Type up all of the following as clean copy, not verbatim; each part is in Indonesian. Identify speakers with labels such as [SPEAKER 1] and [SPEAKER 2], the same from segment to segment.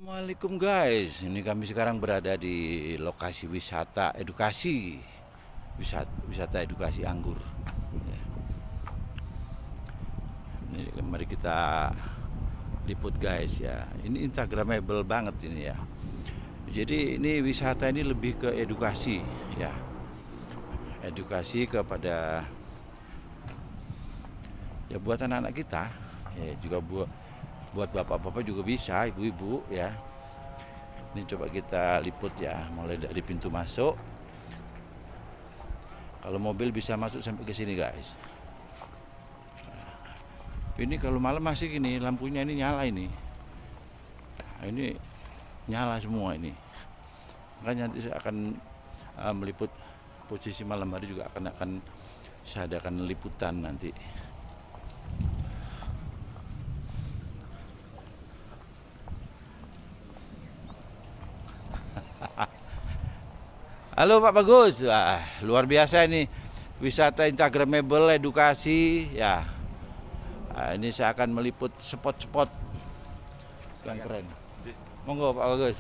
[SPEAKER 1] Assalamualaikum guys, ini kami sekarang berada di lokasi wisata edukasi, wisata edukasi anggur. Ya, ini mari kita liput guys ya. Ini instagramable banget ini ya. Jadi ini wisata ini lebih ke edukasi ya, edukasi kepada ya buat anak-anak kita, ya juga buat bapak-bapak juga bisa, ibu-ibu ya. Ini coba kita liput ya, mulai dari pintu masuk. Kalau mobil bisa masuk sampai ke sini guys. Ini kalau malam masih gini, lampunya ini nyala ini. Nah, ini nyala semua ini. Makanya nanti saya akan meliput posisi malam hari juga akan saya adakan liputan nanti. Halo Pak Bagus, wah, luar biasa ini wisata instagramable edukasi ya. Nah, ini saya akan meliput spot-spot yang keren. Monggo Pak Bagus.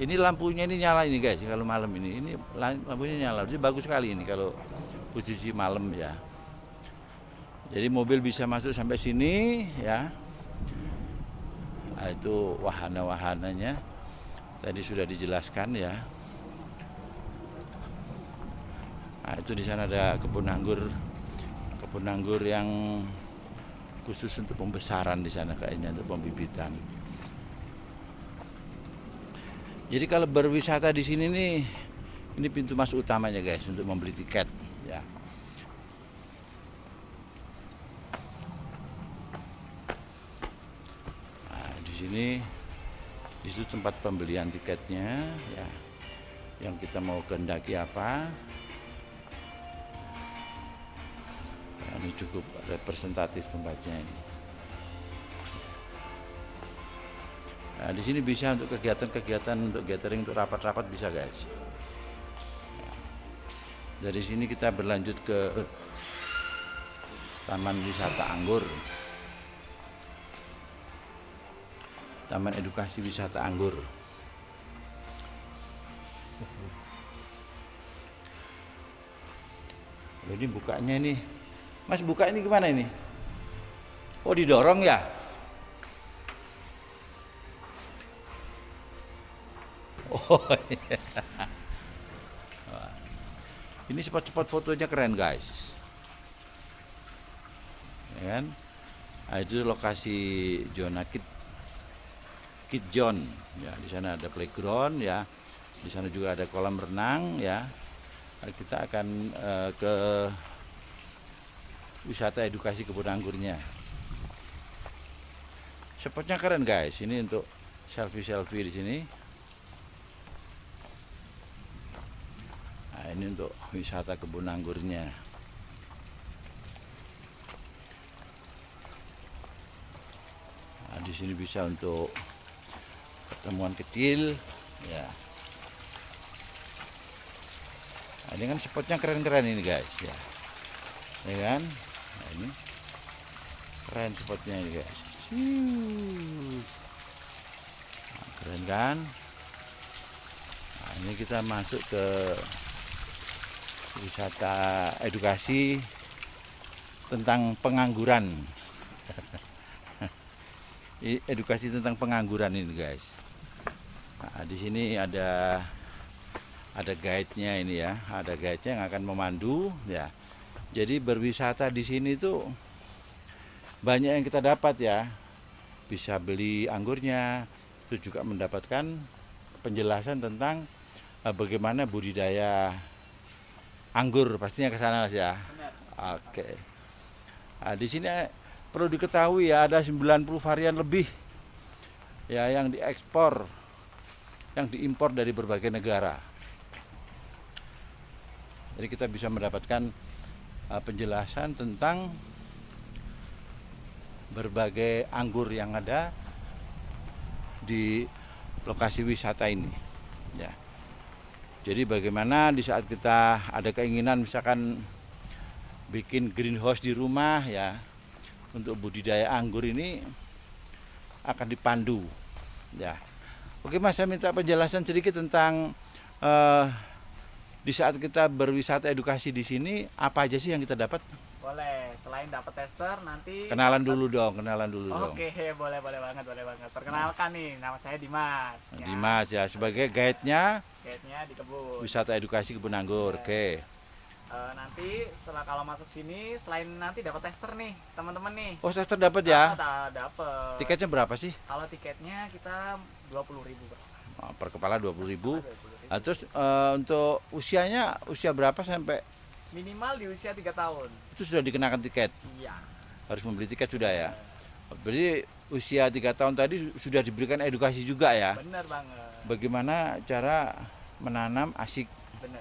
[SPEAKER 1] Ini lampunya ini nyala ini guys, kalau malam ini lampunya nyala. Jadi bagus sekali ini kalau posisi malam ya. Jadi mobil bisa masuk sampai sini ya. Nah, itu wahana-wahananya tadi sudah dijelaskan ya. Nah, itu di sana ada kebun anggur yang khusus untuk pembesaran di sana kayaknya untuk pembibitan. Jadi kalau berwisata di sini nih, ini pintu masuk utamanya guys untuk membeli tiket ya. Nah, di sini itu tempat pembelian tiketnya ya. Yang kita mau kehendaki apa? Ini cukup representatif tempatnya ini. Nah, di sini bisa untuk kegiatan-kegiatan, untuk gathering, untuk rapat-rapat bisa guys. Dari sini kita berlanjut ke Taman Wisata Anggur, Taman Edukasi Wisata Anggur. Ini bukanya ini, Mas buka ini gimana ini? Oh didorong ya? Oh iya. Ini spot-spot fotonya keren guys. Ya kan? Nah, itu lokasi zona Kid Zone. Ya, di sana ada playground ya. Di sana juga ada kolam renang ya. Nah, kita akan ke wisata edukasi kebun anggurnya. Spotnya keren guys. Ini untuk selfie di sini. Nah, ini untuk wisata kebun anggurnya. Nah, di sini bisa untuk pertemuan kecil ya. Nah, ini kan spotnya keren-keren ini guys ya. Ya kan? Nah, ini keren spotnya ini guys. Nah, keren kan? Nah, ini kita masuk ke wisata edukasi tentang pengangguran. Edukasi tentang pengangguran ini guys. Nah, di sini ada guide-nya ini ya, ada guide-nya yang akan memandu ya. Jadi berwisata di sini tuh banyak yang kita dapat ya. Bisa beli anggurnya, terus juga mendapatkan penjelasan tentang bagaimana budidaya anggur, pastinya ke sana Mas ya. Oke. Nah, di sini perlu diketahui ya ada 90 varian lebih ya yang diekspor, yang diimpor dari berbagai negara. Jadi kita bisa mendapatkan penjelasan tentang berbagai anggur yang ada di lokasi wisata ini ya. Jadi bagaimana di saat kita ada keinginan misalkan bikin greenhouse di rumah ya, untuk budidaya anggur ini akan dipandu Ya. Oke Mas, saya minta penjelasan sedikit tentang eh, di saat kita berwisata edukasi di sini apa aja sih yang kita dapat?
[SPEAKER 2] Boleh, selain dapat tester nanti
[SPEAKER 1] Kenalan
[SPEAKER 2] dapat.
[SPEAKER 1] dulu dong, kenalan dulu dong.
[SPEAKER 2] Oke, boleh banget, boleh banget. Perkenalkan nih, nama saya Dimas. Ya,
[SPEAKER 1] Dimas ya sebagai guide-nya
[SPEAKER 2] guide-nya di kebun.
[SPEAKER 1] wisata edukasi Kebun Anggur.
[SPEAKER 2] Ya.
[SPEAKER 1] Oke.
[SPEAKER 2] Nanti setelah kalau masuk sini, selain nanti dapat tester nih, teman-teman nih.
[SPEAKER 1] Oh, saya dapat ya.
[SPEAKER 2] Dapat.
[SPEAKER 1] Tiketnya berapa sih?
[SPEAKER 2] Kalau tiketnya kita 20.000 Bro.
[SPEAKER 1] Oh, per kepala 20.000.
[SPEAKER 2] 20.000.
[SPEAKER 1] Nah, terus untuk usianya usia berapa sampai
[SPEAKER 2] Minimal di usia 3 tahun.
[SPEAKER 1] itu sudah dikenakan tiket?
[SPEAKER 2] Iya.
[SPEAKER 1] Harus membeli tiket sudah ya. Berarti usia 3 tahun tadi sudah diberikan edukasi juga ya.
[SPEAKER 2] Bener banget.
[SPEAKER 1] Bagaimana cara menanam asik?
[SPEAKER 2] Bener.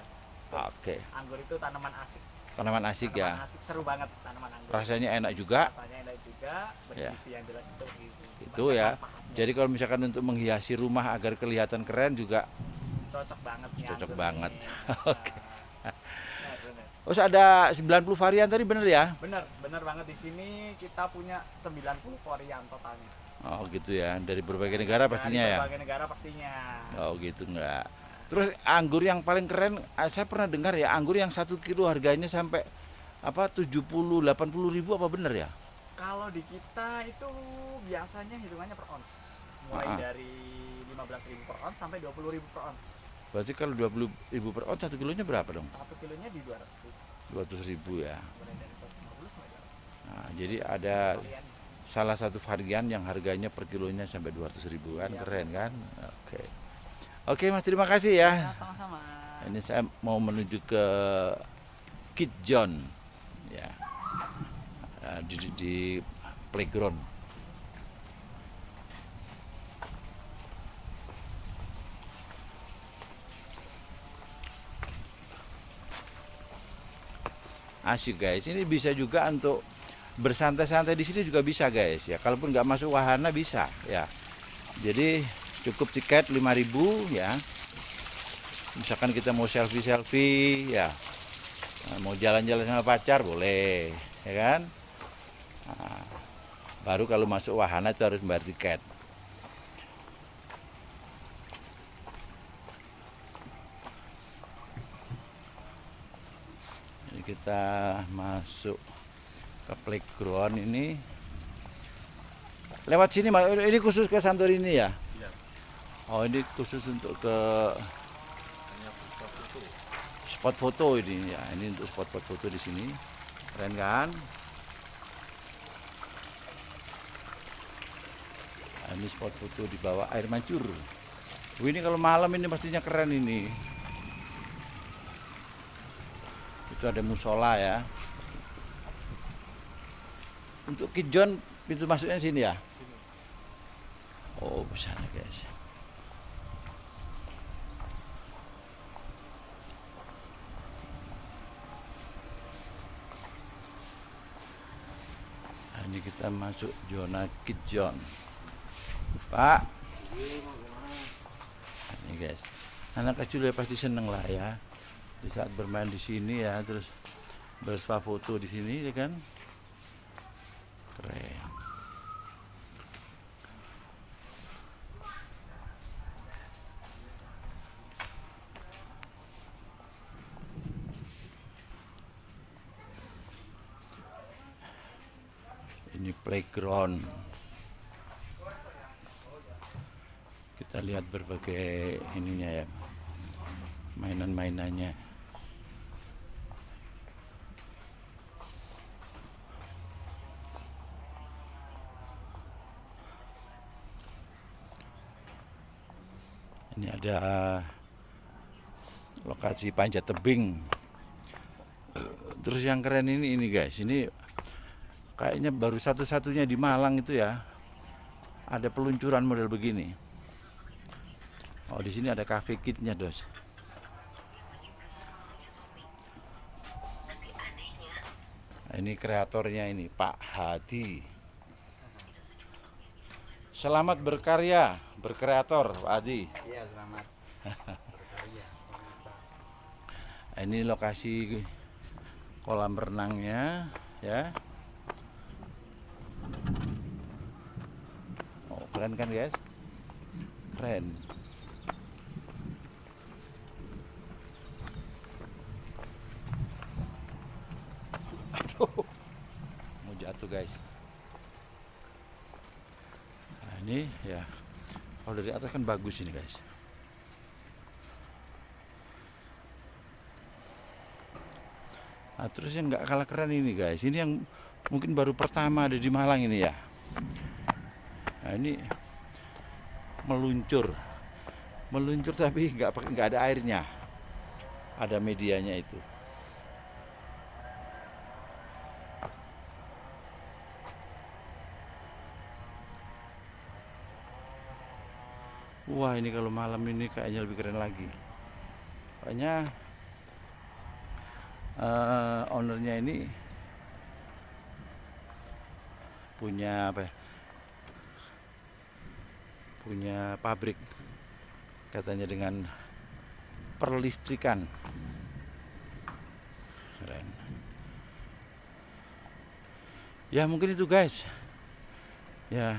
[SPEAKER 1] Oke.
[SPEAKER 2] Anggur itu tanaman asik.
[SPEAKER 1] Tanaman asik ya.
[SPEAKER 2] Tanaman asik seru banget tanaman anggur.
[SPEAKER 1] Rasanya enak juga.
[SPEAKER 2] Rasanya enak juga, bergizi yang jelas itu bergizi.
[SPEAKER 1] Itu
[SPEAKER 2] Banyak
[SPEAKER 1] ya.
[SPEAKER 2] manfaatnya.
[SPEAKER 1] Jadi kalau misalkan untuk menghiasi rumah agar kelihatan keren juga
[SPEAKER 2] Cocok banget nih.
[SPEAKER 1] cocok
[SPEAKER 2] anggur
[SPEAKER 1] banget.
[SPEAKER 2] nih.
[SPEAKER 1] Oke.
[SPEAKER 2] Bener.
[SPEAKER 1] Oh, ada 90 varian tadi bener ya?
[SPEAKER 2] Bener banget di sini kita punya 90 varian totalnya.
[SPEAKER 1] Oh gitu ya, dari berbagai negara pastinya
[SPEAKER 2] Dari
[SPEAKER 1] ya.
[SPEAKER 2] berbagai negara pastinya.
[SPEAKER 1] Oh gitu enggak. Terus anggur yang paling keren, saya pernah dengar ya, anggur yang 1 kilo harganya sampai apa 70-80 ribu apa bener ya?
[SPEAKER 2] Kalau di kita itu biasanya hitungannya per ons. Mulai dari 15.000 per ons sampai 20.000 per ons.
[SPEAKER 1] Berarti kalau 20.000 per ons 1 kilonya berapa dong?
[SPEAKER 2] 1 kilonya di 200.000.
[SPEAKER 1] 200.000 ya.
[SPEAKER 2] Mulai dari 150 sampai 200.
[SPEAKER 1] Nah, jadi ada
[SPEAKER 2] Varian.
[SPEAKER 1] salah satu varian yang harganya per kilonya sampai 200.000 kan,
[SPEAKER 2] Iya.
[SPEAKER 1] keren kan? Oke. Oke Mas, terima kasih ya.
[SPEAKER 2] Ya, sama-sama.
[SPEAKER 1] Ini saya mau menuju ke Kid John ya. Di playground. Asyik guys, ini bisa juga untuk bersantai-santai di sini juga bisa guys ya. Kalaupun nggak masuk wahana bisa ya. Jadi cukup tiket 5.000 ya. Misalkan kita mau selfie ya, mau jalan-jalan sama pacar boleh ya kan. Nah, baru kalau masuk wahana itu harus bayar tiket. Jadi kita masuk ke playground ini lewat sini. Ini khusus ke Santorini ya?
[SPEAKER 3] Iya.
[SPEAKER 1] Oh, ini khusus untuk ke spot foto ini ya. Ini untuk spot foto di sini. Keren kan? Nah, ini spot foto di bawah air mancur. Ini kalau malam ini pastinya keren ini. Itu ada musola ya. Untuk Kijon pintu masuknya sini ya? Oh, besarnya guys. Nah, ini kita masuk zona Kijon. Pak. Nah, ini guys. Anak kecil ya pasti seneng lah ya. Di saat bermain di sini ya, terus bersuah foto di sini ya kan. Keren. Ini playground. Kita lihat berbagai ininya ya, mainan-mainannya. Ini ada lokasi panjat tebing. Terus yang keren ini guys, ini kayaknya baru satu-satunya di Malang itu ya. Ada peluncuran model begini. Oh, di sini ada cafe kitnya, Dos. Nah, ini kreatornya ini Pak Hadi. Selamat berkarya, berkreator, Pak Hadi.
[SPEAKER 2] Iya, selamat.
[SPEAKER 1] Nah, ini lokasi kolam renangnya ya. Oh, keren kan guys? Keren. Aduh, mau jatuh guys. Nah, ini ya, kalau dari atas kan bagus ini guys. Nah, terus yang nggak kalah keren ini guys, ini yang mungkin baru pertama ada di Malang ini ya. Nah, ini meluncur tapi nggak ada airnya, ada medianya itu. Wah, ini kalau malam ini kayaknya lebih keren lagi. Kayaknya ownernya ini punya apa ya? Punya pabrik katanya dengan perlistrikan. Keren. Ya mungkin itu guys. Ya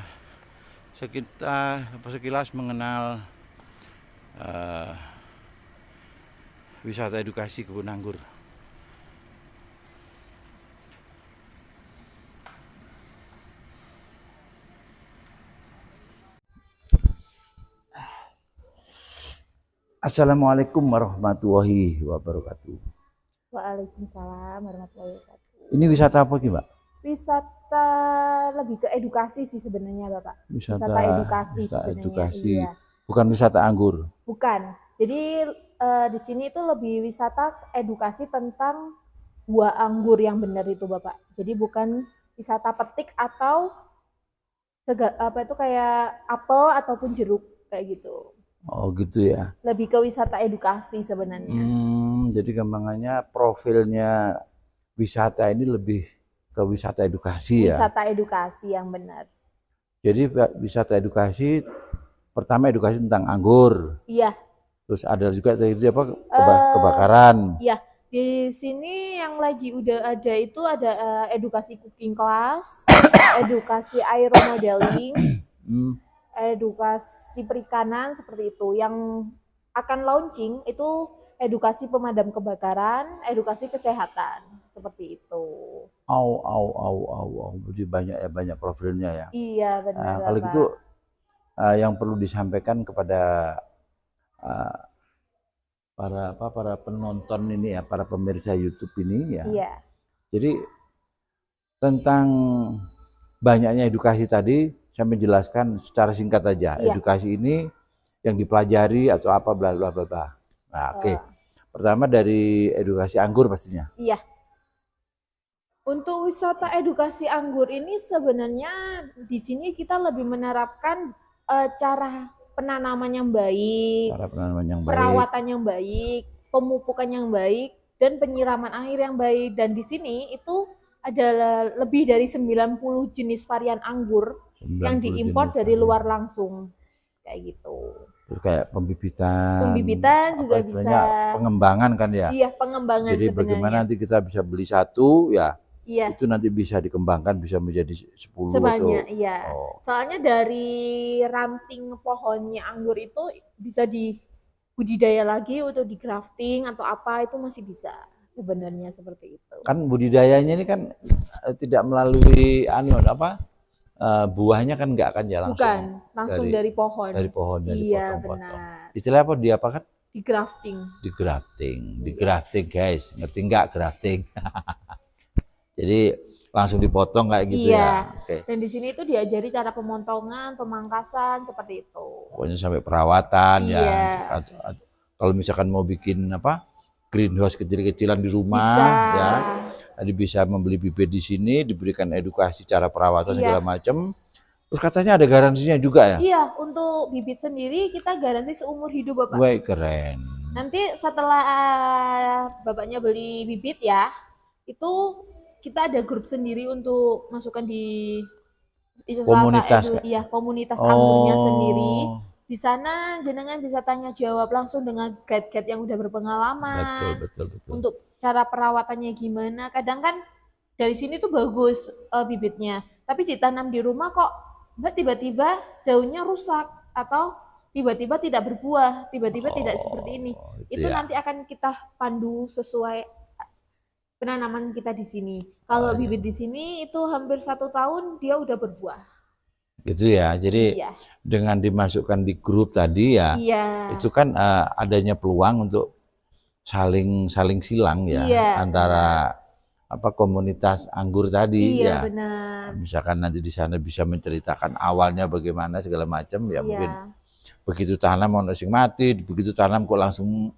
[SPEAKER 1] sekilas mengenal wisata edukasi kebun anggur. Assalamualaikum warahmatullahi wabarakatuh.
[SPEAKER 3] Waalaikumsalam warahmatullahi wabarakatuh.
[SPEAKER 1] Ini wisata apa Mbak?
[SPEAKER 3] Wisata lebih ke edukasi sih sebenarnya Bapak.
[SPEAKER 1] Wisata
[SPEAKER 3] edukasi
[SPEAKER 1] wisata
[SPEAKER 3] sebenarnya.
[SPEAKER 1] edukasi.
[SPEAKER 3] Iya.
[SPEAKER 1] Bukan wisata anggur.
[SPEAKER 3] Bukan. Jadi di sini itu lebih wisata edukasi tentang buah anggur yang benar itu Bapak. Jadi bukan wisata petik atau kayak apel ataupun jeruk kayak gitu.
[SPEAKER 1] Oh gitu ya.
[SPEAKER 3] Lebih ke wisata edukasi sebenarnya.
[SPEAKER 1] Jadi gampangannya profilnya wisata ini lebih ke wisata edukasi ya.
[SPEAKER 3] Wisata edukasi yang benar.
[SPEAKER 1] Jadi wisata edukasi pertama edukasi tentang anggur.
[SPEAKER 3] Iya.
[SPEAKER 1] Terus ada juga tadi apa kebakaran.
[SPEAKER 3] Iya. Di sini yang lagi udah ada itu ada edukasi cooking class, edukasi aeromodeling, edukasi perikanan seperti itu. Yang akan launching itu edukasi pemadam kebakaran, edukasi kesehatan seperti itu.
[SPEAKER 1] Jadi banyak profilnya ya.
[SPEAKER 3] Iya benar.
[SPEAKER 1] Kalau gitu yang perlu disampaikan kepada para penonton ini ya, para pemirsa YouTube ini ya.
[SPEAKER 3] Iya.
[SPEAKER 1] Jadi tentang banyaknya edukasi tadi saya menjelaskan secara singkat aja.
[SPEAKER 3] Iya.
[SPEAKER 1] Edukasi ini yang dipelajari atau apa bla bla bla bla. Nah, oke. Pertama dari edukasi anggur pastinya.
[SPEAKER 3] Iya. Untuk wisata edukasi anggur ini sebenarnya di sini kita lebih menerapkan cara penanaman yang baik, perawatan yang baik, pemupukan yang baik, dan penyiraman air yang baik. Dan di sini itu ada lebih dari 90 jenis varian anggur yang diimpor dari luar langsung. Kayak gitu.
[SPEAKER 1] Terus kayak pembibitan
[SPEAKER 3] juga bisa.
[SPEAKER 1] Pengembangan kan ya?
[SPEAKER 3] Iya, pengembangan.
[SPEAKER 1] Jadi
[SPEAKER 3] sebenarnya.
[SPEAKER 1] Bagaimana nanti kita bisa beli satu ya?
[SPEAKER 3] Iya.
[SPEAKER 1] Itu nanti bisa dikembangkan bisa menjadi 10
[SPEAKER 3] sebanyak,
[SPEAKER 1] atau,
[SPEAKER 3] iya. Soalnya dari ranting pohonnya anggur itu bisa dibudidaya lagi atau di grafting atau apa itu masih bisa sebenarnya seperti itu.
[SPEAKER 1] Kan budidayanya ini kan tidak melalui buahnya kan nggak akan ya langsung.
[SPEAKER 3] Bukan, langsung dari pohon.
[SPEAKER 1] Dari pohon.
[SPEAKER 3] Iya benar.
[SPEAKER 1] Istilah apa dia apa kan?
[SPEAKER 3] Di grafting.
[SPEAKER 1] Di grafting guys, ngerti nggak grafting? Jadi langsung dipotong kayak gitu ya.
[SPEAKER 3] Oke. Dan di sini itu diajari cara pemotongan, pemangkasan seperti itu.
[SPEAKER 1] Pokoknya sampai perawatan ya. Kalau misalkan mau bikin greenhouse kecil-kecilan di rumah ya. Jadi bisa membeli bibit di sini, diberikan edukasi cara perawatan segala macam. Terus katanya ada garansinya juga ya?
[SPEAKER 3] Iya, untuk bibit sendiri kita garansi seumur hidup Bapak.
[SPEAKER 1] Wah, keren.
[SPEAKER 3] Nanti setelah Bapaknya beli bibit ya, itu kita ada grup sendiri untuk masukkan di komunitas anggurnya sendiri. Di sana jenengan bisa tanya jawab langsung dengan guide-guide yang udah berpengalaman.
[SPEAKER 1] Betul.
[SPEAKER 3] Untuk cara perawatannya gimana. Kadang kan dari sini tuh bagus bibitnya, tapi ditanam di rumah kok tiba-tiba daunnya rusak atau tiba-tiba tidak berbuah, tiba-tiba tidak seperti ini. Itu
[SPEAKER 1] ya.
[SPEAKER 3] nanti akan kita pandu sesuai penanaman kita di sini. Kalau
[SPEAKER 1] iya.
[SPEAKER 3] bibit di sini itu hampir 1 tahun dia udah berbuah.
[SPEAKER 1] Gitu ya. Jadi
[SPEAKER 3] Iya,
[SPEAKER 1] dengan dimasukkan di grup tadi ya,
[SPEAKER 3] iya,
[SPEAKER 1] itu kan adanya peluang untuk saling silang ya
[SPEAKER 3] iya,
[SPEAKER 1] antara komunitas anggur tadi
[SPEAKER 3] iya
[SPEAKER 1] ya.
[SPEAKER 3] benar.
[SPEAKER 1] Misalkan nanti di sana bisa menceritakan awalnya bagaimana segala macam ya, mungkin
[SPEAKER 3] Iya,
[SPEAKER 1] begitu tanam ono sing mati, begitu tanam kok langsung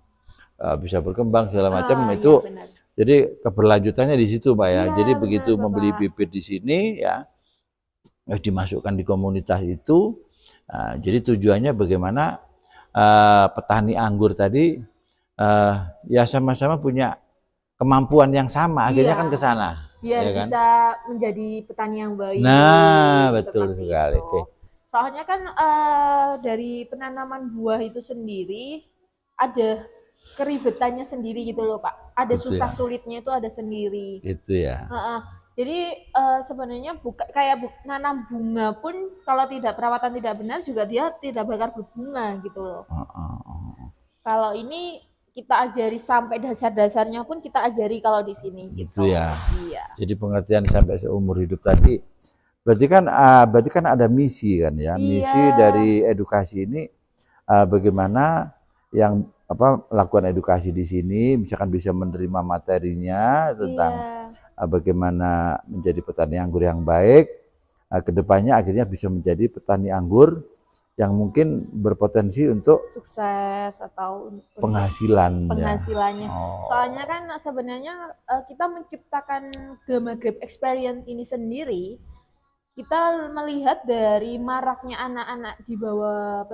[SPEAKER 1] bisa berkembang segala macam
[SPEAKER 3] iya
[SPEAKER 1] itu.
[SPEAKER 3] benar.
[SPEAKER 1] Jadi keberlanjutannya di situ Pak ya.
[SPEAKER 3] Iya
[SPEAKER 1] Jadi
[SPEAKER 3] benar
[SPEAKER 1] begitu membeli
[SPEAKER 3] Bapak.
[SPEAKER 1] bibit di sini ya, dimasukkan di komunitas itu. Jadi tujuannya bagaimana petani anggur tadi ya sama-sama punya kemampuan yang sama, akhirnya
[SPEAKER 3] Iya,
[SPEAKER 1] kan ke sana,
[SPEAKER 3] biar
[SPEAKER 1] ya kan?
[SPEAKER 3] bisa menjadi petani yang baik.
[SPEAKER 1] Nah, betul
[SPEAKER 3] Seperti
[SPEAKER 1] sekali.
[SPEAKER 3] itu.
[SPEAKER 1] Oke.
[SPEAKER 3] Soalnya kan dari penanaman buah itu sendiri ada keribetannya sendiri gitu loh Pak. Ada
[SPEAKER 1] Gitu
[SPEAKER 3] susah
[SPEAKER 1] ya.
[SPEAKER 3] sulitnya itu ada sendiri.
[SPEAKER 1] Itu ya.
[SPEAKER 3] Heeh. Jadi sebenarnya nanam bunga pun kalau tidak perawatan tidak benar juga dia tidak bakal berbunga gitu loh. Kalau ini kita ajari sampai dasar-dasarnya pun kita ajari kalau di sini
[SPEAKER 1] Gitu
[SPEAKER 3] gitu.
[SPEAKER 1] ya.
[SPEAKER 3] Iya.
[SPEAKER 1] Jadi pengertian sampai seumur hidup tadi berarti kan ada misi kan ya. Misi
[SPEAKER 3] Iya.
[SPEAKER 1] dari edukasi ini bagaimana yang melakukan edukasi di sini misalkan bisa menerima materinya tentang bagaimana menjadi petani anggur yang baik, kedepannya akhirnya bisa menjadi petani anggur yang mungkin berpotensi untuk
[SPEAKER 3] Sukses atau
[SPEAKER 1] penghasilan.
[SPEAKER 3] penghasilannya.
[SPEAKER 1] Oh.
[SPEAKER 3] Soalnya kan sebenarnya kita menciptakan Gama Grape Experience ini sendiri, kita melihat dari maraknya anak-anak di bawah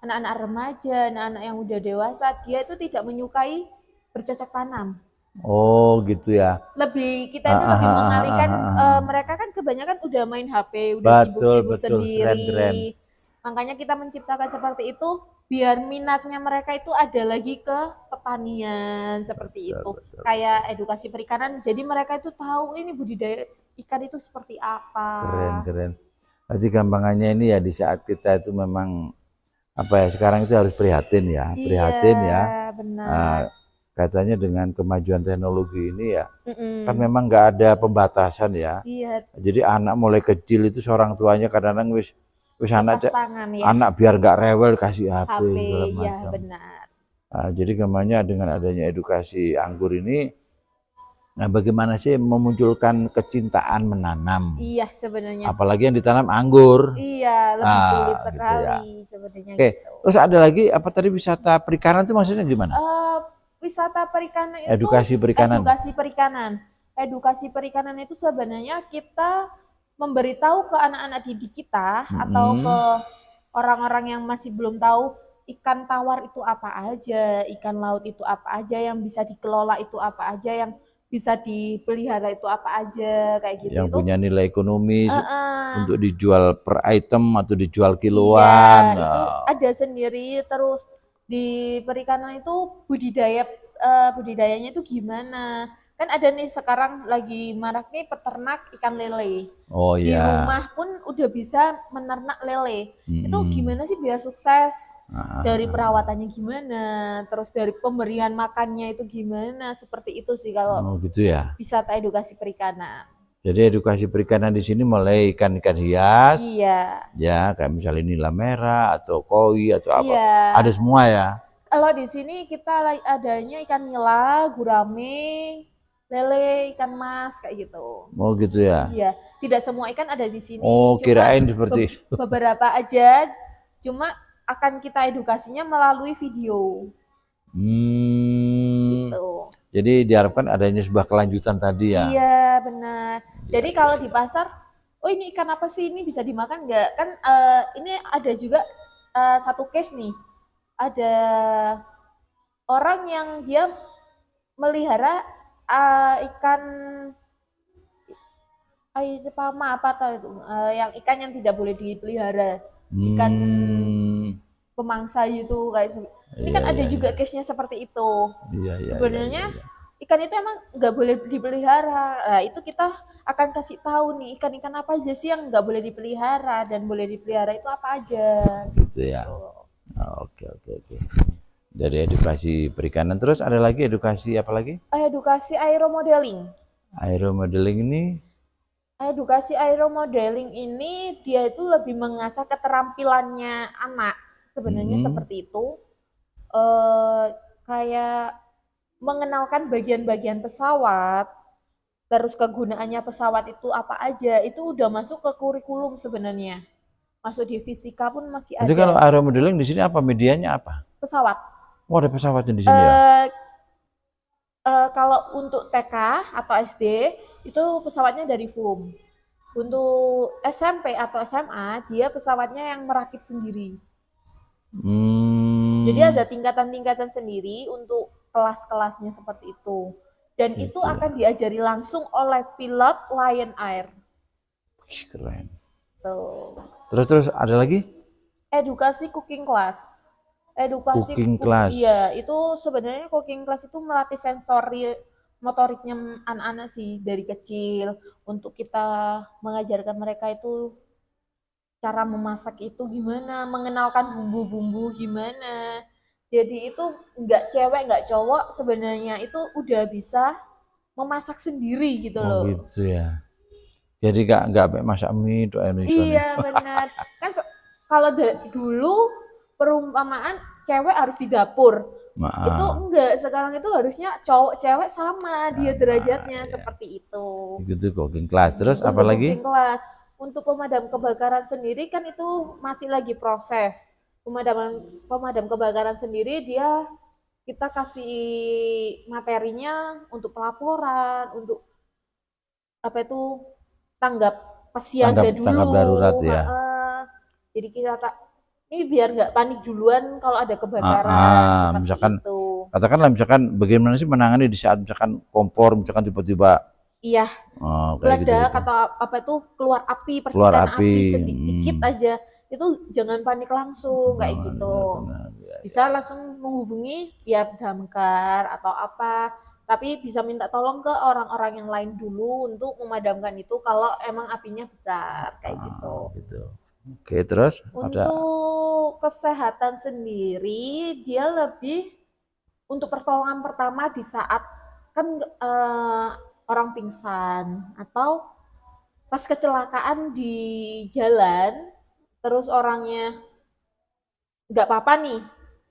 [SPEAKER 3] anak-anak remaja, anak-anak yang udah dewasa, dia itu tidak menyukai bercocok tanam.
[SPEAKER 1] Oh gitu ya.
[SPEAKER 3] Kita itu lebih mengalihkan mereka kan kebanyakan udah main HP, udah sibuk-sibuk sendiri. Keren. Makanya kita menciptakan seperti itu biar minatnya mereka itu ada lagi ke pertanian seperti itu. Kayak edukasi perikanan. Jadi mereka itu tahu ini budidaya ikan itu seperti apa.
[SPEAKER 1] Keren. Jadi gampangannya ini ya di saat kita itu memang sekarang itu harus prihatin ya.
[SPEAKER 3] Iya, benar.
[SPEAKER 1] Katanya dengan kemajuan teknologi ini ya, kan memang nggak ada pembatasan ya.
[SPEAKER 3] Iya.
[SPEAKER 1] Jadi anak mulai kecil itu seorang tuanya kadang-kadang wis anak
[SPEAKER 3] ya.
[SPEAKER 1] anak biar nggak rewel kasih HP segala
[SPEAKER 3] Iya
[SPEAKER 1] macam.
[SPEAKER 3] benar.
[SPEAKER 1] Jadi gamanya dengan adanya edukasi anggur ini, bagaimana sih memunculkan kecintaan menanam?
[SPEAKER 3] Iya sebenarnya.
[SPEAKER 1] Apalagi yang ditanam anggur.
[SPEAKER 3] Iya lebih sulit sekali
[SPEAKER 1] gitu ya.
[SPEAKER 3] sebenarnya.
[SPEAKER 1] Oke,
[SPEAKER 3] gitu.
[SPEAKER 1] Terus ada lagi apa tadi wisata perikanan itu maksudnya gimana?
[SPEAKER 3] Wisata perikanan itu
[SPEAKER 1] edukasi perikanan.
[SPEAKER 3] Edukasi perikanan itu sebenarnya kita memberitahu ke anak-anak didik kita atau ke orang-orang yang masih belum tahu ikan tawar itu apa aja, ikan laut itu apa aja, yang bisa dikelola itu apa aja, yang bisa dipelihara itu apa aja, kayak gitu.
[SPEAKER 1] Yang punya nilai ekonomis untuk dijual per item atau dijual kiloan.
[SPEAKER 3] Iya, itu ada sendiri. Terus di perikanan itu budidayanya itu gimana? Kan ada nih sekarang lagi marak nih peternak ikan lele.
[SPEAKER 1] Oh iya.
[SPEAKER 3] Di rumah pun udah bisa menernak lele. Itu gimana sih biar sukses? Dari perawatannya gimana? Terus dari pemberian makannya itu gimana? Seperti itu sih kalau
[SPEAKER 1] gitu ya.
[SPEAKER 3] Wisata edukasi perikanan.
[SPEAKER 1] Jadi edukasi perikanan di sini mulai ikan-ikan hias.
[SPEAKER 3] Iya.
[SPEAKER 1] Ya, kayak misalnya nila merah atau koi atau apa.
[SPEAKER 3] Iya.
[SPEAKER 1] Ada semua ya.
[SPEAKER 3] Kalau di sini kita adanya ikan nila, gurame, lele, ikan mas kayak gitu.
[SPEAKER 1] Oh gitu ya.
[SPEAKER 3] Iya, tidak semua ikan ada di sini.
[SPEAKER 1] Oh, kirain seperti itu.
[SPEAKER 3] Beberapa aja, cuma akan kita edukasinya melalui video. Gitu.
[SPEAKER 1] Jadi diharapkan adanya sebuah kelanjutan tadi ya.
[SPEAKER 3] Iya, benar. Jadi kalau di pasar, oh ini ikan apa sih, ini bisa dimakan nggak? Kan ini ada juga satu case nih. Ada orang yang dia melihara ikan air pama apa tahu itu, yang ikan yang tidak boleh dipelihara, ikan pemangsa itu kayak. Ini kan ada juga case-nya seperti itu. Sebenarnya ikan itu emang nggak boleh dipelihara. Nah, itu kita akan kasih tahu nih ikan-ikan apa aja sih yang nggak boleh dipelihara dan boleh dipelihara itu apa aja.
[SPEAKER 1] Gitu ya. Oke, oke, oke. Dari edukasi perikanan, terus ada lagi edukasi apa lagi?
[SPEAKER 3] Edukasi aeromodeling.
[SPEAKER 1] Aeromodeling ini
[SPEAKER 3] Edukasi aeromodeling ini dia itu lebih mengasah keterampilannya anak sebenarnya seperti itu. Kayak mengenalkan bagian-bagian pesawat, terus kegunaannya pesawat itu apa aja, itu udah masuk ke kurikulum sebenarnya. Masuk di fisika pun masih
[SPEAKER 1] jadi
[SPEAKER 3] ada.
[SPEAKER 1] kalau aeromodeling di sini apa medianya apa?
[SPEAKER 3] Pesawat.
[SPEAKER 1] Oh, ada pesawatnya di sini ya.
[SPEAKER 3] Kalau untuk TK atau SD itu pesawatnya dari foam. Untuk SMP atau SMA dia pesawatnya yang merakit sendiri. Jadi ada tingkatan-tingkatan sendiri untuk kelas-kelasnya seperti itu. Dan itu akan diajari langsung oleh pilot Lion Air.
[SPEAKER 1] Keren.
[SPEAKER 3] Tuh.
[SPEAKER 1] Terus ada lagi?
[SPEAKER 3] Edukasi cooking class. Edukasi
[SPEAKER 1] Cooking class.
[SPEAKER 3] Iya, itu sebenarnya cooking class itu melatih sensori motoriknya anak-anak sih dari kecil untuk kita mengajarkan mereka itu cara memasak itu gimana, mengenalkan bumbu-bumbu gimana. Jadi itu nggak cewek nggak cowok sebenarnya itu udah bisa memasak sendiri gitu loh.
[SPEAKER 1] Oh gitu ya. Jadi nggak masak mie itu Indonesia.
[SPEAKER 3] Iya benar. Kan kalau dulu perumpamaan cewek harus di dapur. Itu enggak, sekarang itu harusnya cowok cewek sama dia derajatnya ya. Seperti itu.
[SPEAKER 1] Gitu cooking class. Terus apa lagi?
[SPEAKER 3] Cooking class. Untuk pemadam kebakaran sendiri kan itu masih lagi proses. Pemadam kebakaran sendiri kita kasih materinya untuk pelaporan, untuk apa itu tanggap siaga dulu.
[SPEAKER 1] Tanggap darurat ya.
[SPEAKER 3] Jadi kita ini biar nggak panik duluan kalau ada kebakaran.
[SPEAKER 1] Misalkan
[SPEAKER 3] itu.
[SPEAKER 1] Katakanlah misalkan bagaimana sih menangani di saat misalkan kompor misalkan tiba-tiba
[SPEAKER 3] iya meledak gitu. Atau apa itu keluar api, percikan api sedikit aja itu jangan panik langsung kayak gitu. Bisa langsung menghubungi pihak damkar atau apa, tapi bisa minta tolong ke orang-orang yang lain dulu untuk memadamkan itu kalau emang apinya besar kayak gitu.
[SPEAKER 1] Oke, terus
[SPEAKER 3] untuk kesehatan sendiri dia lebih untuk pertolongan pertama di saat kan orang pingsan atau pas kecelakaan di jalan terus orangnya nggak apa-apa nih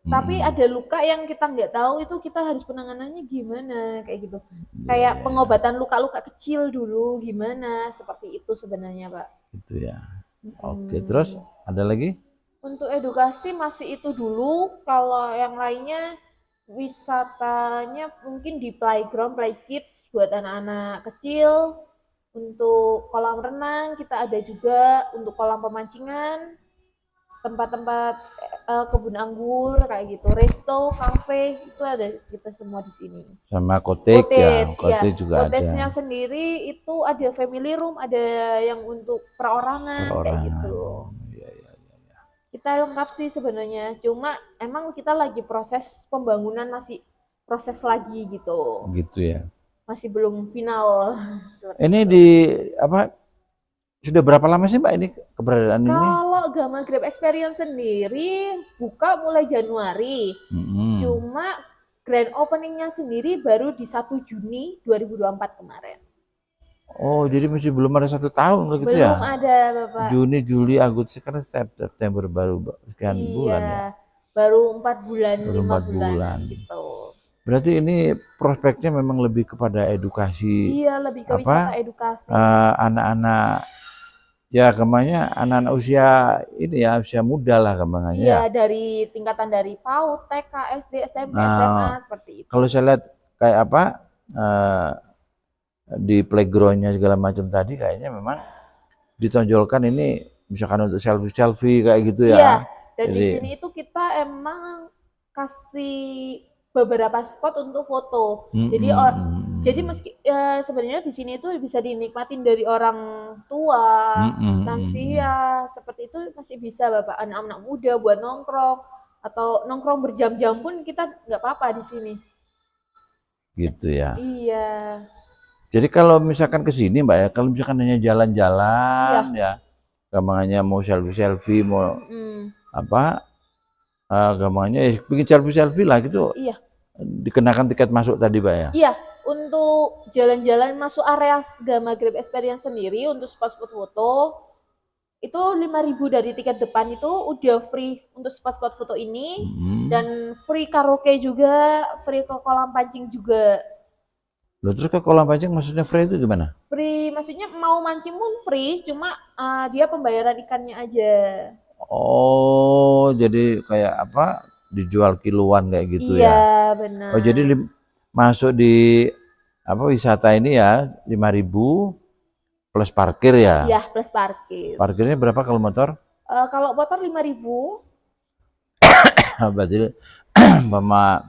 [SPEAKER 3] tapi ada luka yang kita nggak tahu itu kita harus penanganannya gimana kayak gitu kayak pengobatan luka-luka kecil dulu gimana seperti itu sebenarnya Pak.
[SPEAKER 1] Gitu ya. Oke, terus ada lagi?
[SPEAKER 3] Untuk edukasi masih itu dulu. Kalau yang lainnya wisatanya mungkin di playground, play kids buat anak-anak kecil. Untuk kolam renang kita ada juga, untuk kolam pemancingan, tempat-tempat kebun anggur kayak gitu, resto, cafe itu ada kita semua di sini.
[SPEAKER 1] Sama cottage ya, cottage juga ada.
[SPEAKER 3] Cottage-nya sendiri itu ada family room, ada yang untuk perorangan kayak gitu.
[SPEAKER 1] Ya.
[SPEAKER 3] Kita lengkap sih sebenarnya, cuma emang kita lagi proses pembangunan masih proses lagi gitu.
[SPEAKER 1] Gitu ya.
[SPEAKER 3] Masih belum final.
[SPEAKER 1] Ini di apa? Sudah berapa lama sih Mbak ini keberadaan ini?
[SPEAKER 3] Kalau Gama Grab Experience sendiri buka mulai Januari. Cuma grand openingnya sendiri baru di 1 Juni 2024 kemarin.
[SPEAKER 1] Oh, jadi masih belum ada 1 tahun gitu ya?
[SPEAKER 3] Belum ada Bapak.
[SPEAKER 1] Juni, Juli, Agustus, karena September baru sekian bulan ya?
[SPEAKER 3] Baru 4 bulan, 5 bulan gitu.
[SPEAKER 1] Berarti ini prospeknya memang lebih kepada edukasi.
[SPEAKER 3] Iya, lebih ke wisata edukasi.
[SPEAKER 1] Anak-anak ya kemanya anak-anak usia ini ya usia muda lah kembangannya.
[SPEAKER 3] Iya, dari tingkatan dari PAUD, TK, SD, SMP, SMA seperti itu.
[SPEAKER 1] Kalau saya lihat kayak apa di playgroundnya segala macam tadi kayaknya memang ditonjolkan ini misalkan untuk selfie kayak gitu ya.
[SPEAKER 3] Iya, dan di sini itu kita emang kasih beberapa spot untuk foto. Jadi meski sebenarnya di sini itu bisa dinikmatin dari orang tua, lansia, seperti itu masih bisa Bapak, anak-anak muda buat nongkrong atau nongkrong berjam-jam pun kita nggak apa-apa di sini.
[SPEAKER 1] Gitu ya.
[SPEAKER 3] Iya.
[SPEAKER 1] Jadi kalau misalkan ke sini Mbak ya, kalau misalkan hanya jalan-jalan ya, gampangannya mau selfie-selfie, mau
[SPEAKER 3] Mm,
[SPEAKER 1] apa, gampangannya bikin selfie-selfie lah gitu,
[SPEAKER 3] iya.
[SPEAKER 1] dikenakan tiket masuk tadi Mbak ya?
[SPEAKER 3] Iya, untuk jalan-jalan masuk area Gama Grab Experience sendiri untuk spot-spot foto itu 5.000 dari tiket depan itu udah free untuk spot-spot foto ini dan free karaoke juga, free ke kolam pancing juga.
[SPEAKER 1] Loh, terus ke kolam pancing maksudnya free itu gimana?
[SPEAKER 3] Free maksudnya mau mancing pun free, cuma dia pembayaran ikannya aja.
[SPEAKER 1] Oh, jadi kayak apa? Dijual kiloan kayak gitu
[SPEAKER 3] Iya,
[SPEAKER 1] ya?
[SPEAKER 3] benar.
[SPEAKER 1] Oh, jadi masuk di apa wisata ini ya 5.000 plus parkir ya?
[SPEAKER 3] Iya, plus parkir.
[SPEAKER 1] Parkirnya berapa kalau motor?
[SPEAKER 3] Kalau motor 5.000.
[SPEAKER 1] Berarti Mama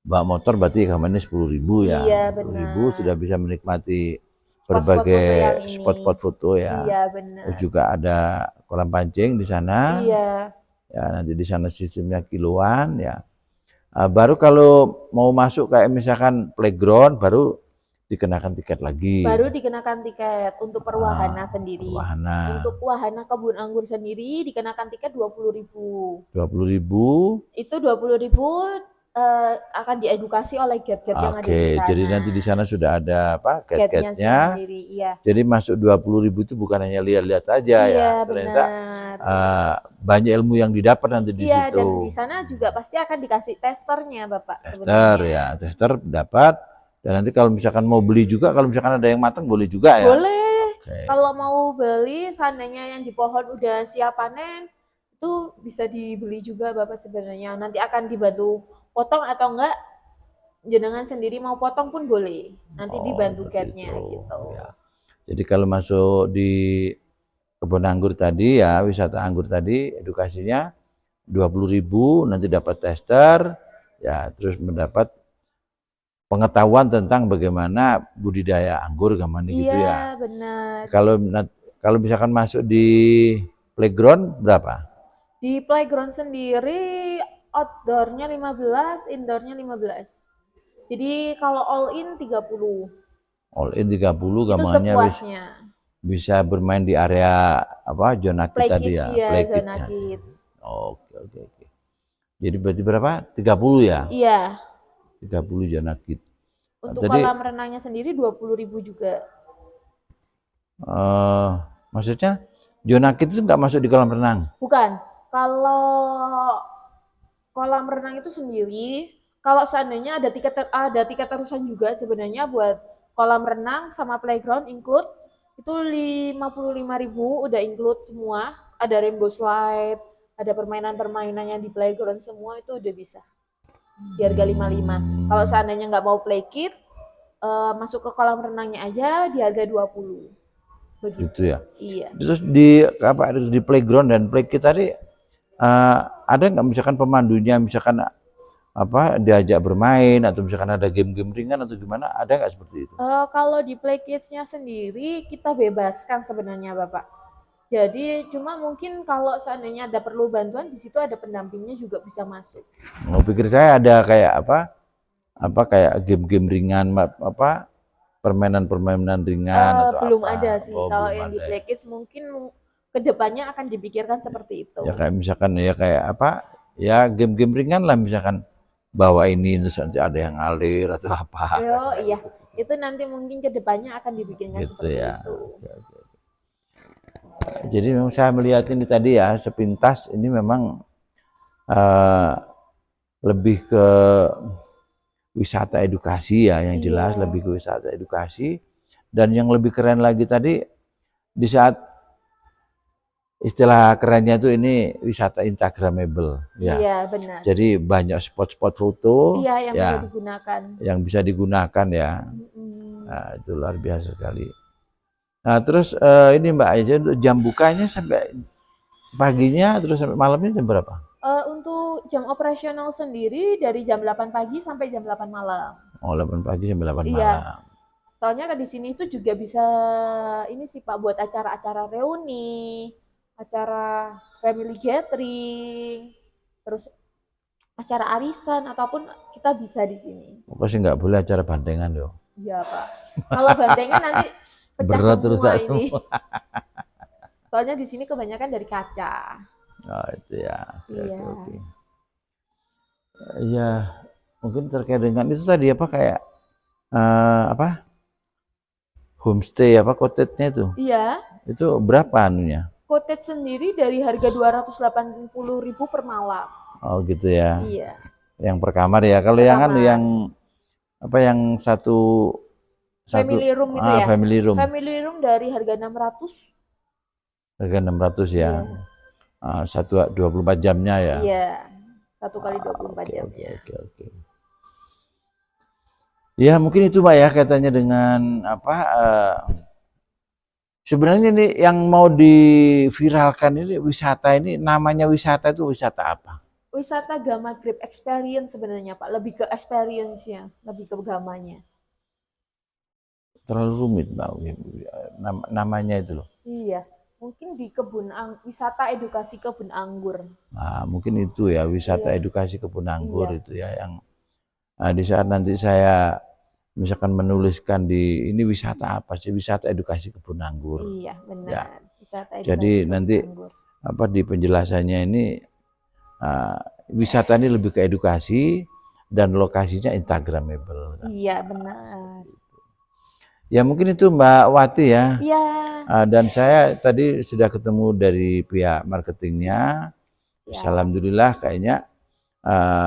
[SPEAKER 1] bawa motor berarti kamarnya 10.000 ya?
[SPEAKER 3] Iya,
[SPEAKER 1] 10.000
[SPEAKER 3] benar.
[SPEAKER 1] sudah bisa menikmati
[SPEAKER 3] Spot-spot foto yang
[SPEAKER 1] berbagai
[SPEAKER 3] ini.
[SPEAKER 1] spot-spot foto ya.
[SPEAKER 3] Iya, benar.
[SPEAKER 1] Terus juga ada kolam pancing di sana.
[SPEAKER 3] Iya.
[SPEAKER 1] Ya, nanti di sana sistemnya kiloan ya. Baru kalau mau masuk kayak misalkan playground baru dikenakan tiket lagi.
[SPEAKER 3] Baru dikenakan tiket untuk perwahana sendiri.
[SPEAKER 1] Wahana.
[SPEAKER 3] Untuk wahana kebun anggur sendiri dikenakan tiket 20.000.
[SPEAKER 1] 20.000.
[SPEAKER 3] Itu 20.000 akan diedukasi oleh guide-guide yang ada di
[SPEAKER 1] Oke,
[SPEAKER 3] sana.
[SPEAKER 1] jadi nanti di sana sudah ada apa?
[SPEAKER 3] Guide-nya
[SPEAKER 1] Guide-nya.
[SPEAKER 3] sendiri, iya.
[SPEAKER 1] Jadi masuk 20.000 itu bukan hanya lihat-lihat aja ya.
[SPEAKER 3] Iya,
[SPEAKER 1] Ternyata
[SPEAKER 3] benar.
[SPEAKER 1] banyak ilmu yang didapat nanti di
[SPEAKER 3] Iya,
[SPEAKER 1] situ.
[SPEAKER 3] dan di sana juga pasti akan dikasih testernya, Bapak.
[SPEAKER 1] Tester
[SPEAKER 3] sebenarnya.
[SPEAKER 1] ya, tester dapat. Dan nanti kalau misalkan mau beli juga, kalau misalkan ada yang matang boleh juga ya.
[SPEAKER 3] Boleh.
[SPEAKER 1] Oke.
[SPEAKER 3] Kalau mau beli, seandainya yang di pohon udah siap panen, itu bisa dibeli juga Bapak sebenarnya. Nanti akan dibantu potong atau enggak, jenengan sendiri mau potong pun boleh. Nanti dibantu guide-nya gitu.
[SPEAKER 1] Ya. Jadi kalau masuk di kebun anggur tadi ya, wisata anggur tadi, edukasinya 20.000, nanti dapat tester, ya terus mendapat pengetahuan tentang bagaimana budidaya anggur gamane gitu ya.
[SPEAKER 3] Iya, benar.
[SPEAKER 1] Kalau misalkan masuk di playground berapa?
[SPEAKER 3] Di playground sendiri outdoor-nya 15, indoor-nya 15. Jadi kalau all in 30.
[SPEAKER 1] All in 30
[SPEAKER 3] Itu
[SPEAKER 1] gambarnya
[SPEAKER 3] sepuasnya.
[SPEAKER 1] bisa bermain di area apa zona
[SPEAKER 3] Play
[SPEAKER 1] kita tadi
[SPEAKER 3] kids,
[SPEAKER 1] ya,
[SPEAKER 3] iya,
[SPEAKER 1] play
[SPEAKER 3] zona
[SPEAKER 1] kids-nya.
[SPEAKER 3] kids.
[SPEAKER 1] Oke. Jadi berarti berapa? 30 ya?
[SPEAKER 3] Iya.
[SPEAKER 1] 30 zona kids.
[SPEAKER 3] Untuk
[SPEAKER 1] Tadi,
[SPEAKER 3] kolam renangnya sendiri 20.000 juga.
[SPEAKER 1] maksudnya zona kids itu nggak masuk di kolam renang?
[SPEAKER 3] Bukan. Kalau kolam renang itu sendiri, kalau seandainya ada tiket terusan juga sebenarnya buat kolam renang sama playground include itu 55.000 udah include semua. Ada rainbow slide, ada permainan-permainan yang di playground semua itu udah bisa. Di harga 55. Kalau seandainya nggak mau play kids, masuk ke kolam renangnya aja di harga 20. Begitu.
[SPEAKER 1] Gitu ya.
[SPEAKER 3] Iya.
[SPEAKER 1] Terus di playground dan play kids tadi ada nggak misalkan pemandunya, misalkan apa diajak bermain atau misalkan ada game-game ringan atau gimana, ada nggak seperti itu?
[SPEAKER 3] Kalau di play kids-nya sendiri kita bebaskan sebenarnya Bapak. Jadi cuma mungkin kalau seandainya ada perlu bantuan di situ ada pendampingnya juga bisa masuk.
[SPEAKER 1] Mau pikir saya ada kayak apa kayak game-game ringan apa permainan-permainan ringan atau
[SPEAKER 3] belum
[SPEAKER 1] apa?
[SPEAKER 3] ada sih. Kalau
[SPEAKER 1] Belum
[SPEAKER 3] yang di
[SPEAKER 1] ada
[SPEAKER 3] play kids mungkin kedepannya akan dipikirkan seperti itu.
[SPEAKER 1] ya. Kayak misalkan ya kayak apa ya game-game ringan lah, misalkan bawa ini terus nanti ada yang ngalir atau apa.
[SPEAKER 3] Oh iya, itu nanti mungkin kedepannya akan dibikinkan
[SPEAKER 1] Gitu
[SPEAKER 3] seperti
[SPEAKER 1] ya.
[SPEAKER 3] itu.
[SPEAKER 1] Oke. Jadi memang saya melihat ini tadi ya sepintas ini memang lebih ke wisata edukasi ya, yang jelas
[SPEAKER 3] Iya.
[SPEAKER 1] lebih ke wisata edukasi. Dan yang lebih keren lagi tadi di saat istilah kerennya tuh ini wisata instagramable ya.
[SPEAKER 3] Iya, benar.
[SPEAKER 1] Jadi banyak spot-spot foto
[SPEAKER 3] Iya, yang
[SPEAKER 1] ya,
[SPEAKER 3] bisa digunakan.
[SPEAKER 1] yang bisa digunakan ya. Nah, itu luar biasa sekali. Nah, terus ini Mbak aja untuk jam bukanya sampai paginya terus sampai malamnya jam berapa?
[SPEAKER 3] Untuk jam operasional sendiri dari jam 8 pagi sampai jam 8 malam.
[SPEAKER 1] Oh, 8 pagi sampai 8
[SPEAKER 3] Iya.
[SPEAKER 1] malam.
[SPEAKER 3] Soalnya di sini itu juga bisa ini sih Pak buat acara-acara reuni, acara family gathering, terus acara arisan ataupun kita bisa di sini.
[SPEAKER 1] Pokoknya nggak boleh acara bandengan loh.
[SPEAKER 3] Iya Pak. Kalau bantengnya nanti pecah
[SPEAKER 1] Berat
[SPEAKER 3] semua
[SPEAKER 1] rusak
[SPEAKER 3] ini.
[SPEAKER 1] semua.
[SPEAKER 3] Soalnya di sini kebanyakan dari kaca.
[SPEAKER 1] Oh itu ya. Oke,
[SPEAKER 3] Iya.
[SPEAKER 1] oke, oke. Iya, mungkin terkait dengan itu tadi apa kayak apa homestay apa cottage-nya itu.
[SPEAKER 3] Iya.
[SPEAKER 1] Itu berapa anunya?
[SPEAKER 3] Cottage sendiri dari harga 280.000 per malam.
[SPEAKER 1] Oh gitu ya.
[SPEAKER 3] Iya.
[SPEAKER 1] Yang per kamar ya. Kalau
[SPEAKER 3] Per
[SPEAKER 1] yang kan
[SPEAKER 3] kamar.
[SPEAKER 1] yang apa yang satu
[SPEAKER 3] Family room itu ya.
[SPEAKER 1] family room.
[SPEAKER 3] Family room dari harga 600.
[SPEAKER 1] Harga 600 ya.
[SPEAKER 3] Iya.
[SPEAKER 1] Satu 24 jamnya ya.
[SPEAKER 3] Iya. 1 kali 24 jam.
[SPEAKER 1] Oke. Ya mungkin itu Pak ya kaitannya dengan apa sebenarnya ini yang mau diviralkan ini wisata ini namanya wisata itu wisata apa?
[SPEAKER 3] Wisata Gama Grip Experience sebenarnya Pak, lebih ke experience-nya, lebih ke gamanya.
[SPEAKER 1] Terlalu rumit Mbak namanya itu loh.
[SPEAKER 3] Iya, mungkin di wisata edukasi kebun anggur.
[SPEAKER 1] Nah, mungkin itu ya wisata
[SPEAKER 3] Iya.
[SPEAKER 1] edukasi kebun anggur
[SPEAKER 3] Iya.
[SPEAKER 1] itu ya yang di saat nanti saya misalkan menuliskan di ini wisata apa sih? Wisata edukasi kebun anggur.
[SPEAKER 3] Iya, benar.
[SPEAKER 1] Ya.
[SPEAKER 3] Wisata edukasi
[SPEAKER 1] Jadi
[SPEAKER 3] kebun
[SPEAKER 1] nanti
[SPEAKER 3] anggur.
[SPEAKER 1] apa di penjelasannya ini wisata ini lebih ke edukasi dan lokasinya instagramable.
[SPEAKER 3] Iya, benar.
[SPEAKER 1] Ya mungkin itu Mbak Wati ya.
[SPEAKER 3] Iya.
[SPEAKER 1] Dan saya tadi sudah ketemu dari pihak marketingnya.
[SPEAKER 3] Siap.
[SPEAKER 1] Alhamdulillah kayaknya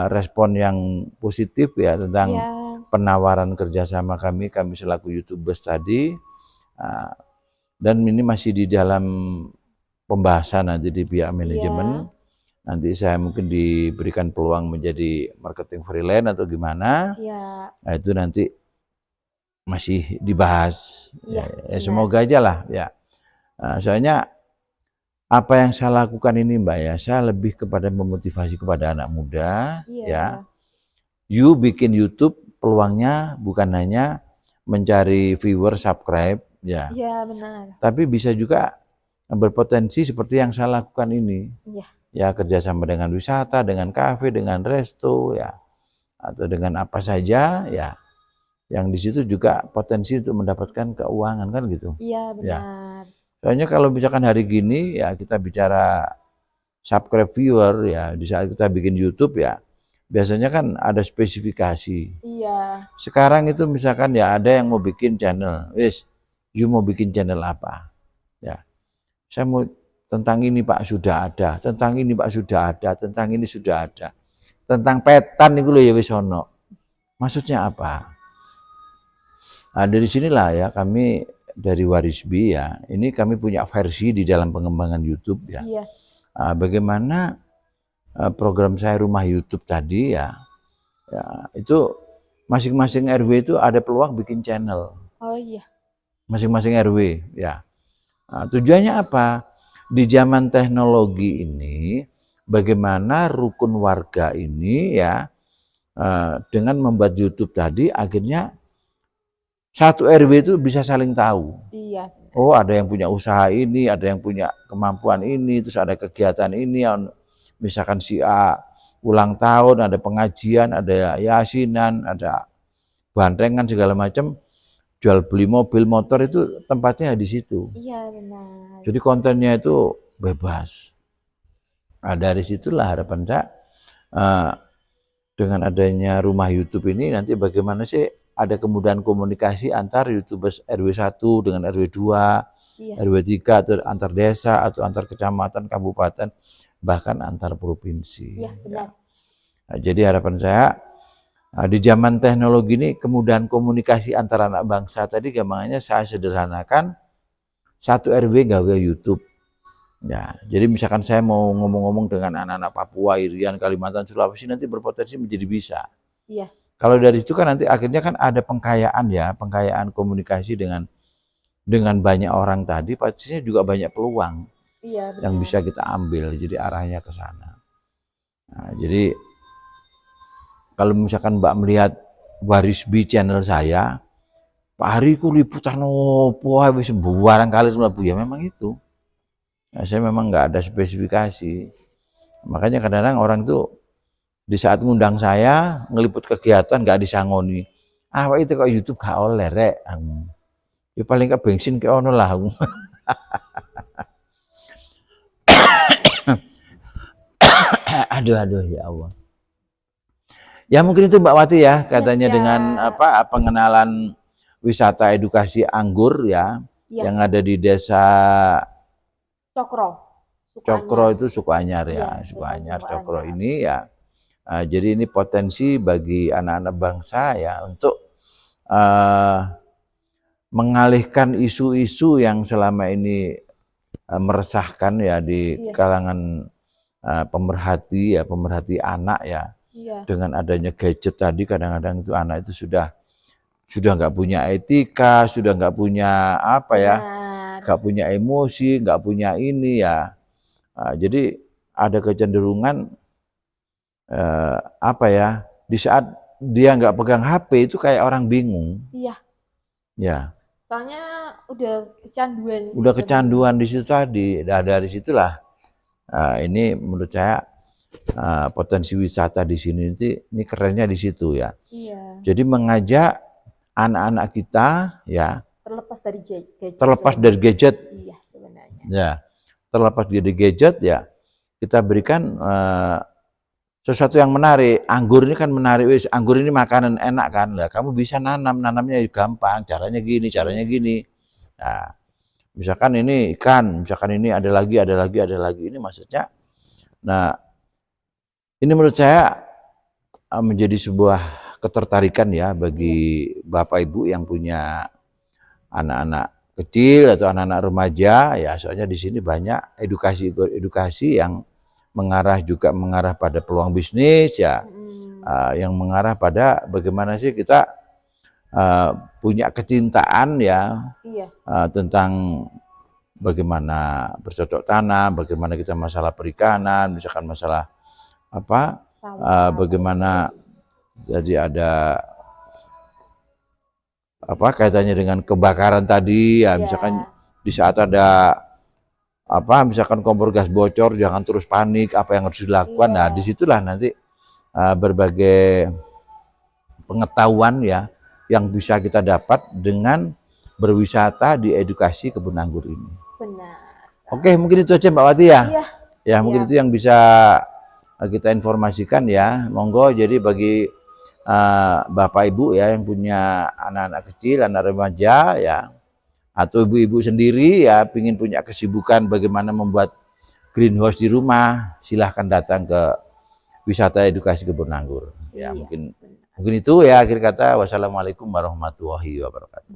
[SPEAKER 1] respon yang positif ya tentang
[SPEAKER 3] Iya.
[SPEAKER 1] penawaran kerjasama kami selaku YouTubers tadi. Dan ini masih di dalam pembahasan nanti di pihak manajemen. Nanti saya mungkin diberikan peluang menjadi marketing freelance atau gimana.
[SPEAKER 3] Siap.
[SPEAKER 1] Nah, itu nanti masih dibahas.
[SPEAKER 3] Iya,
[SPEAKER 1] Ya, semoga aja lah ya. Soalnya apa yang saya lakukan ini Mbak ya, saya lebih kepada memotivasi kepada anak muda ya. You bikin YouTube peluangnya bukan hanya mencari viewer, subscribe ya.
[SPEAKER 3] Iya, benar.
[SPEAKER 1] Tapi bisa juga berpotensi seperti yang saya lakukan ini.
[SPEAKER 3] Iya.
[SPEAKER 1] Ya kerjasama dengan wisata, dengan kafe, dengan resto ya, atau dengan apa saja ya, yang di situ juga potensi untuk mendapatkan keuangan kan gitu.
[SPEAKER 3] Iya, benar.
[SPEAKER 1] Ya. Soalnya kalau misalkan hari gini ya kita bicara subscribe viewer ya, di saat kita bikin YouTube ya, biasanya kan ada spesifikasi.
[SPEAKER 3] Iya.
[SPEAKER 1] Sekarang itu misalkan ya ada yang mau bikin channel, you mau bikin channel apa? Ya, saya mau tentang ini Pak sudah ada, tentang ini Pak sudah ada, tentang ini sudah ada, tentang petan itu loh ya wis ono. Maksudnya apa? Nah dari sinilah ya kami dari Warisbi ya, ini kami punya versi di dalam pengembangan YouTube ya.
[SPEAKER 3] Iya.
[SPEAKER 1] Bagaimana program saya rumah YouTube tadi ya, itu masing-masing RW itu ada peluang bikin channel.
[SPEAKER 3] Oh iya.
[SPEAKER 1] Masing-masing RW ya. Tujuannya apa? Di zaman teknologi ini, bagaimana rukun warga ini ya dengan membuat YouTube tadi akhirnya satu RW itu bisa saling tahu.
[SPEAKER 3] Iya.
[SPEAKER 1] Oh ada yang punya usaha ini, ada yang punya kemampuan ini, terus ada kegiatan ini, misalkan si A ulang tahun, ada pengajian, ada yasinan, ada bantengan segala macam. Jual beli mobil motor itu tempatnya di situ.
[SPEAKER 3] Iya benar.
[SPEAKER 1] Jadi kontennya itu bebas. Nah, dari situlah harapan saya dengan adanya rumah YouTube ini nanti bagaimana sih ada kemudahan komunikasi antar YouTubers RW 1 dengan RW 2, RW 3 atau antar desa atau antar kecamatan, kabupaten, bahkan antar provinsi.
[SPEAKER 3] Iya benar.
[SPEAKER 1] Nah, jadi harapan saya di zaman teknologi ini kemudahan komunikasi antara anak bangsa tadi gampangnya saya sederhanakan satu RW gawe YouTube. Ya, jadi misalkan saya mau ngomong-ngomong dengan anak-anak Papua, Irian, Kalimantan, Sulawesi nanti berpotensi menjadi bisa.
[SPEAKER 3] Iya.
[SPEAKER 1] Kalau dari situ kan nanti akhirnya kan ada pengkayaan ya, pengkayaan komunikasi dengan banyak orang tadi, pastinya juga banyak peluang yang bisa kita ambil. Jadi arahnya ke sana. Nah, jadi kalau misalkan Mbak melihat Warisbi channel saya, Pak Hari ku liputan opo wis barangkali ya memang itu. Nah, saya memang nggak ada spesifikasi. Makanya kadang-kadang orang itu di saat ngundang saya ngeliput kegiatan nggak disangoni. Awak itu kok YouTube gak oleh rek. Ya paling ke bensin ke ono lah. Aduh ya Allah. Ya mungkin itu Mbak Wati ya katanya
[SPEAKER 3] Siap.
[SPEAKER 1] dengan apa pengenalan wisata edukasi anggur ya,
[SPEAKER 3] Iya.
[SPEAKER 1] yang ada di desa
[SPEAKER 3] Cokro.
[SPEAKER 1] Cokro itu Sukoanyar ya,
[SPEAKER 3] Iya,
[SPEAKER 1] Sukoanyar
[SPEAKER 3] Sukoanyar.
[SPEAKER 1] Cokro ini ya. Jadi ini potensi bagi anak-anak bangsa ya untuk mengalihkan isu-isu yang selama ini meresahkan ya di
[SPEAKER 3] Iya.
[SPEAKER 1] kalangan pemerhati anak ya.
[SPEAKER 3] Iya.
[SPEAKER 1] Dengan adanya gadget tadi kadang-kadang itu anak itu sudah nggak punya etika, sudah nggak punya apa ya, nggak punya emosi, nggak punya ini ya. Jadi ada kecenderungan apa ya, di saat dia nggak pegang HP itu kayak orang bingung.
[SPEAKER 3] Iya.
[SPEAKER 1] Ya.
[SPEAKER 3] Soalnya udah kecanduan.
[SPEAKER 1] Udah kecanduan di situ tadi. Nah, dari situlah ini menurut saya potensi wisata di sini ini kerennya di situ ya.
[SPEAKER 3] Iya.
[SPEAKER 1] Jadi mengajak anak-anak kita ya
[SPEAKER 3] Terlepas dari gadget.
[SPEAKER 1] terlepas dari gadget.
[SPEAKER 3] Iya sebenarnya.
[SPEAKER 1] Ya, terlepas dari gadget ya kita berikan sesuatu yang menarik. Anggur ini kan menarik, wis. Anggur ini makanan enak kan. Lah kamu bisa nanamnya gampang. Caranya gini. Nah, misalkan ini ikan, misalkan ini ada lagi. Ini maksudnya. Nah, ini menurut saya menjadi sebuah ketertarikan ya bagi Bapak Ibu yang punya anak-anak kecil atau anak-anak remaja ya. Soalnya di sini banyak edukasi yang mengarah pada peluang bisnis ya, yang mengarah pada bagaimana sih kita punya kecintaan ya,
[SPEAKER 3] Iya.
[SPEAKER 1] tentang bagaimana bercocok tanam, bagaimana kita masalah perikanan, misalkan masalah apa, bagaimana jadi ada apa kaitannya dengan kebakaran tadi ya, misalkan di saat ada apa misalkan kompor gas bocor jangan terus panik, apa yang harus dilakukan. Nah disitulah nanti berbagai pengetahuan ya yang bisa kita dapat dengan berwisata di edukasi kebun anggur ini.
[SPEAKER 3] Benar.
[SPEAKER 1] Oke, mungkin itu aja Mbak Wati ya.
[SPEAKER 3] Iya.
[SPEAKER 1] Ya mungkin itu yang bisa kita informasikan ya. Monggo jadi bagi Bapak Ibu ya yang punya anak-anak kecil, anak remaja ya, atau ibu-ibu sendiri ya pingin punya kesibukan bagaimana membuat greenhouse di rumah, silahkan datang ke wisata edukasi kebun anggur. Ya,
[SPEAKER 3] Iya,
[SPEAKER 1] mungkin itu ya akhir kata. Wassalamualaikum warahmatullahi wabarakatuh.